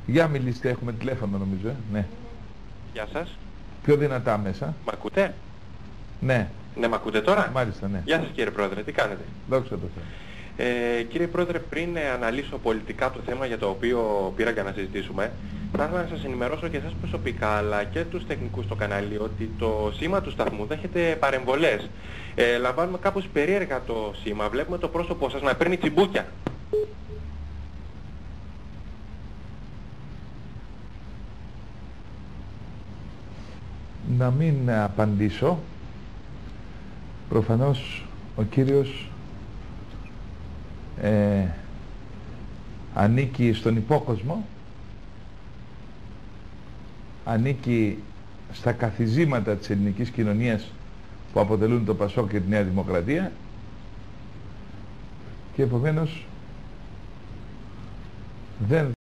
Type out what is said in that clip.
Για μιλήστε, έχουμε τηλέφωνο νομίζω. Ναι. Γεια σας. Πιο δυνατά μέσα. Μ' ακούτε? Ναι. Ναι, μ' ακούτε τώρα? Μάλιστα, ναι. Γεια σας κύριε Πρόεδρε, τι κάνετε? Δόξα τω Θεώ. Κύριε Πρόεδρε, πριν αναλύσω πολιτικά το θέμα για το οποίο πήρα για να συζητήσουμε, θα ήθελα να σας ενημερώσω και εσάς προσωπικά, αλλά και τους τεχνικούς στο κανάλι, ότι το σήμα του σταθμού δέχεται παρεμβολές. Λαμβάνουμε κάπως περίεργα το σήμα, βλέπουμε το πρόσωπό σας να παίρνει τσιμπούκια. Να μην απαντήσω. Προφανώς ο κύριος ανήκει στον υπόκοσμο, ανήκει στα καθιζήματα της ελληνικής κοινωνίας που αποτελούν το ΠΑΣΟΚ και τη Νέα Δημοκρατία και επομένως δεν